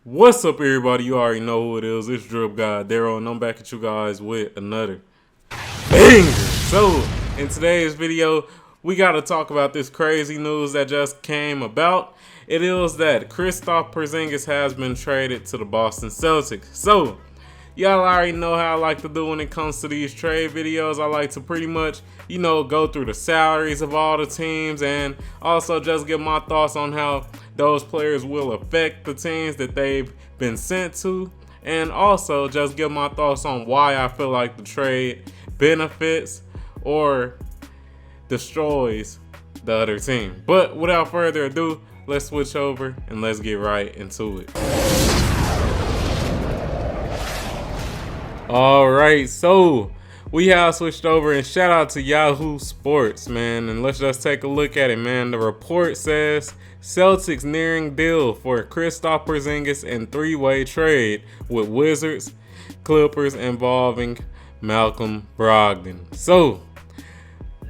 What's up, everybody? You already know who it is. It's DripGodDero, and I'm back at you guys with another banger. So, in today's video, we got to talk about this crazy news that just came about. It is that Kristaps Porzingis has been traded to the Boston Celtics. So, y'all already know how I like to do when it comes to these trade videos. I like to pretty much, go through the salaries of all the teams and also just give my thoughts on how those players will affect the teams that they've been sent to, and also just give my thoughts on why I feel like the trade benefits or destroys the other team. But without further ado, let's switch over and let's get right into it. Alright, so we have switched over, and shout out to Yahoo Sports, man. And let's just take a look at it, man. The report says Celtics nearing deal for Kristaps Porzingis in three-way trade with Wizards, Clippers involving Malcolm Brogdon. So,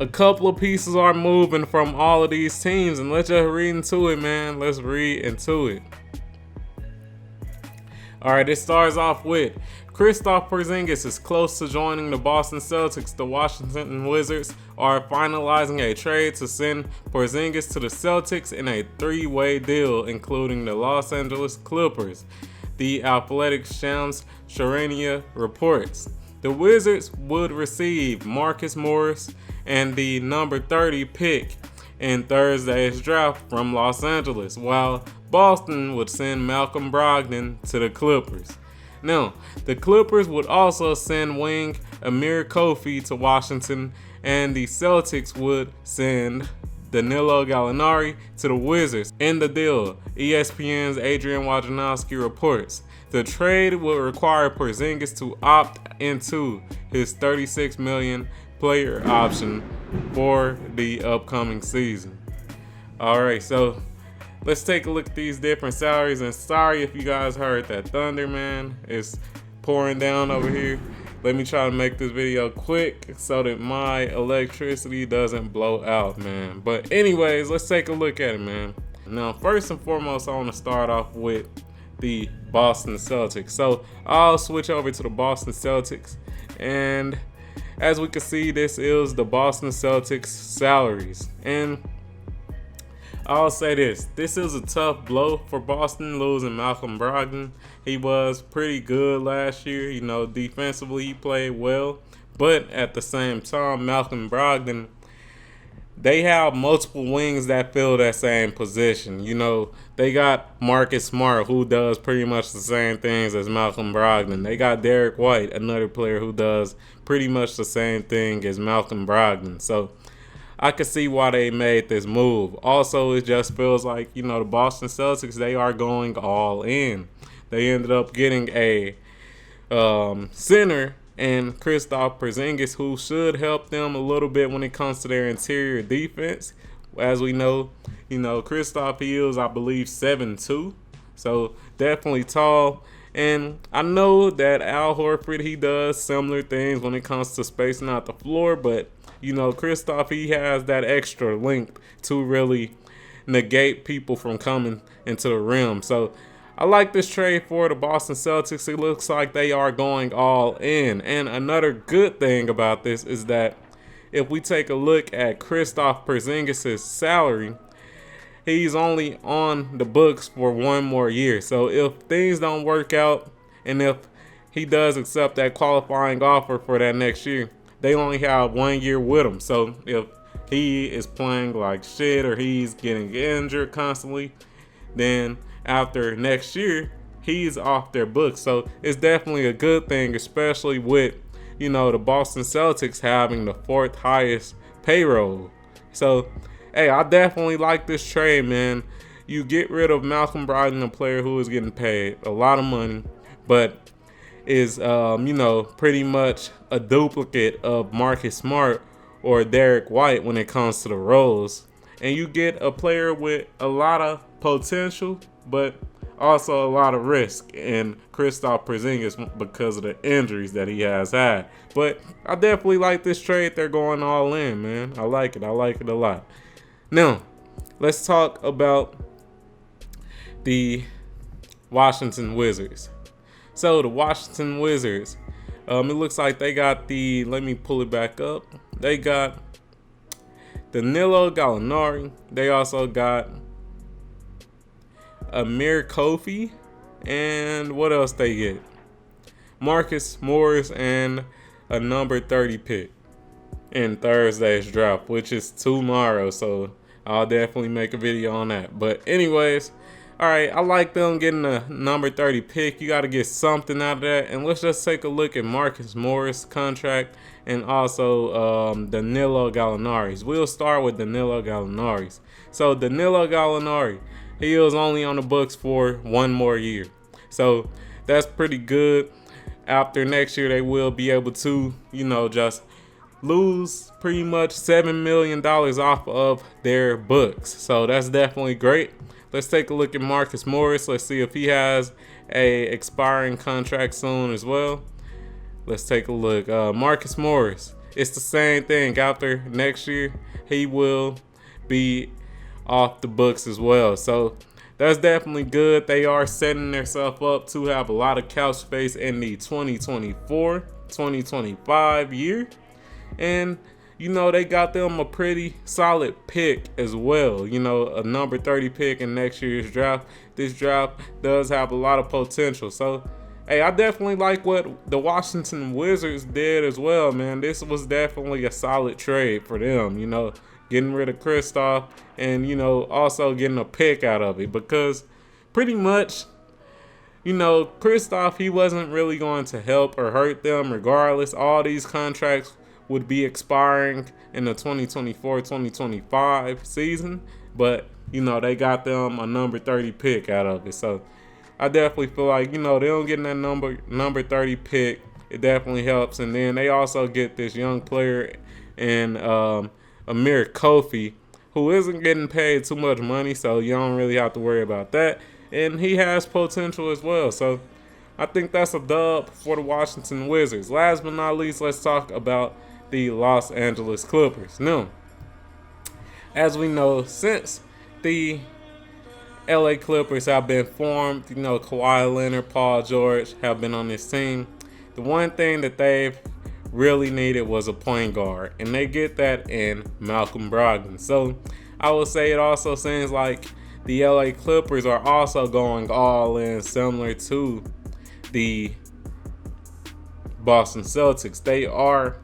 a couple of pieces are moving from all of these teams, and let's just read into it, man. Let's read into it. Alright, it starts off with Kristaps Porzingis is close to joining the Boston Celtics. The Washington Wizards are finalizing a trade to send Porzingis to the Celtics in a three-way deal, including the Los Angeles Clippers. The Athletic Shams Charania reports. The Wizards would receive Marcus Morris and the number 30 pick in Thursday's draft from Los Angeles, while Boston would send Malcolm Brogdon to the Clippers. Now, the Clippers would also send wing Amir Kofi to Washington, and the Celtics would send Danilo Gallinari to the Wizards. In the deal, ESPN's Adrian Wojnarowski reports, the trade will require Porzingis to opt into his $36 million player option for the upcoming season. Alright, so let's take a look at these different salaries, and sorry if you guys heard that thunder, man. It's pouring down over here. Let me try to make this video quick so that my electricity doesn't blow out, man. But anyways, let's take a look at it, man. Now, first and foremost, I want to start off with the Boston Celtics. So I'll switch over to the Boston Celtics, and as we can see, this is the Boston Celtics salaries. And I'll say this is a tough blow for Boston, losing Malcolm Brogdon. He was pretty good last year. Defensively he played well. But at the same time, Malcolm Brogdon, they have multiple wings that fill that same position. They got Marcus Smart, who does pretty much the same things as Malcolm Brogdon. They got Derek White, another player who does pretty much the same thing as Malcolm Brogdon. So I can see why they made this move. Also, it just feels like, the Boston Celtics, they are going all in. They ended up getting a center and Kristaps Porzingis, who should help them a little bit when it comes to their interior defense. As we know, Kristaps, he is, I believe, 7'2", so definitely tall. And I know that Al Horford, he does similar things when it comes to spacing out the floor, but Kristaps, he has that extra length to really negate people from coming into the rim. So I like this trade for the Boston Celtics. It looks like they are going all in. And another good thing about this is that if we take a look at Kristaps Porzingis' salary, he's only on the books for one more year. So if things don't work out, and if he does accept that qualifying offer for that next year, they only have 1 year with him. So if he is playing like shit or he's getting injured constantly, then after next year, he's off their books. So it's definitely a good thing, especially with, the Boston Celtics having the fourth highest payroll. So, hey, I definitely like this trade, man. You get rid of Malcolm Brogdon, a player who is getting paid a lot of money, but is, pretty much a duplicate of Marcus Smart or Derek White when it comes to the roles. And you get a player with a lot of potential, but also a lot of risk in Kristaps Porzingis because of the injuries that he has had. But I definitely like this trade. They're going all in, man. I like it. I like it a lot. Now, let's talk about the Washington Wizards. So the Washington Wizards, it looks like they got let me pull it back up. They got Danilo Gallinari. They also got Amir Kofi. And what else they get? Marcus Morris and a number 30 pick in Thursday's draft, which is tomorrow. So I'll definitely make a video on that. But anyways, all right, I like them getting a number 30 pick. You got to get something out of that. And let's just take a look at Marcus Morris' contract and also Danilo Gallinari's. We'll start with Danilo Gallinari's. So Danilo Gallinari, he was only on the books for 1 more year. So that's pretty good. After next year, they will be able to, just lose pretty much $7 million off of their books. So that's definitely great. Let's take a look at Marcus Morris. Let's see if he has a expiring contract soon as well. Let's take a look. Marcus Morris, it's the same thing. After next year, he will be off the books as well. So that's definitely good. They are setting themselves up to have a lot of cap space in the 2024-2025 year. And, they got them a pretty solid pick as well. A number 30 pick in next year's draft. This draft does have a lot of potential. So, hey, I definitely like what the Washington Wizards did as well, man. This was definitely a solid trade for them, getting rid of Kristaps and, also getting a pick out of it, because pretty much, Kristaps, he wasn't really going to help or hurt them regardless. All these contracts would be expiring in the 2024-2025 season, but, they got them a number 30 pick out of it. So I definitely feel like, they don't get that number 30 pick. It definitely helps. And then they also get this young player in Amir Kofi, who isn't getting paid too much money, so you don't really have to worry about that. And he has potential as well. So I think that's a dub for the Washington Wizards. Last but not least, let's talk about the Los Angeles Clippers. Now, as we know, since the LA Clippers have been formed, Kawhi Leonard, Paul George have been on this team, the one thing that they've really needed was a point guard, and they get that in Malcolm Brogdon. So I would say it also seems like the LA Clippers are also going all in, similar to the Boston Celtics. They are,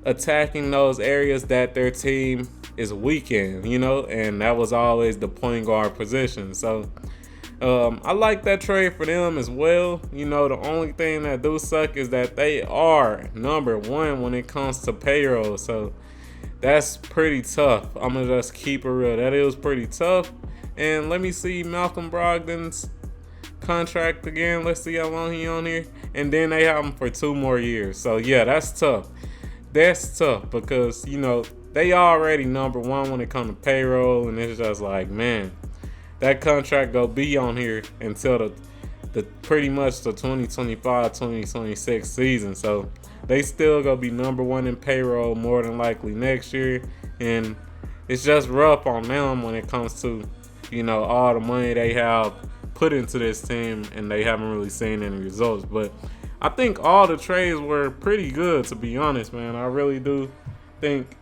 attacking those areas that their team is weak in, and that was always the point guard position. So I like that trade for them as well. The only thing that do suck is that they are number 1 when it comes to payroll. So that's pretty tough. I'm going to just keep it real. That is pretty tough. And let me see Malcolm Brogdon's contract again. Let's see how long he on here. And then they have him for 2 more years. So yeah, that's tough. That's tough because, they already number 1 when it comes to payroll. And it's just like, man, that contract go be on here until the pretty much the 2025-2026 season. So they still gonna be number 1 in payroll more than likely next year. And it's just rough on them when it comes to, all the money they have put into this team and they haven't really seen any results. But I think all the trades were pretty good, to be honest, man. I really do think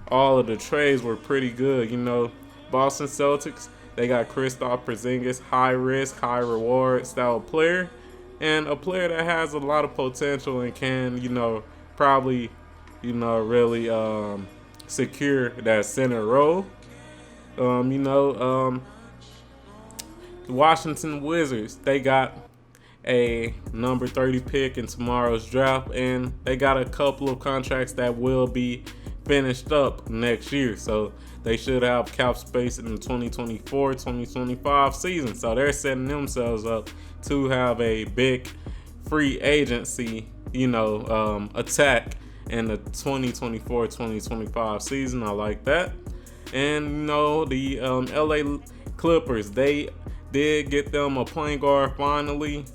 all of the trades were pretty good. Boston Celtics, they got Kristaps Porzingis, high risk, high reward style player, and a player that has a lot of potential and can, probably, really secure that center role. The Washington Wizards, they got a number 30 pick in tomorrow's draft, and they got a couple of contracts that will be finished up next year. So they should have cap space in the 2024-2025 season. So they're setting themselves up to have a big free agency, attack in the 2024-2025 season. I like that. And, the LA Clippers, they did get them a point guard finally.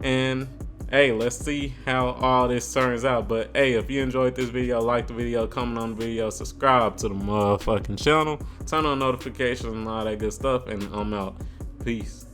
And hey, let's see how all this turns out. But hey, if you enjoyed this video, like the video, comment on the video, subscribe to the motherfucking channel, turn on notifications and all that good stuff, and I'm out. Peace.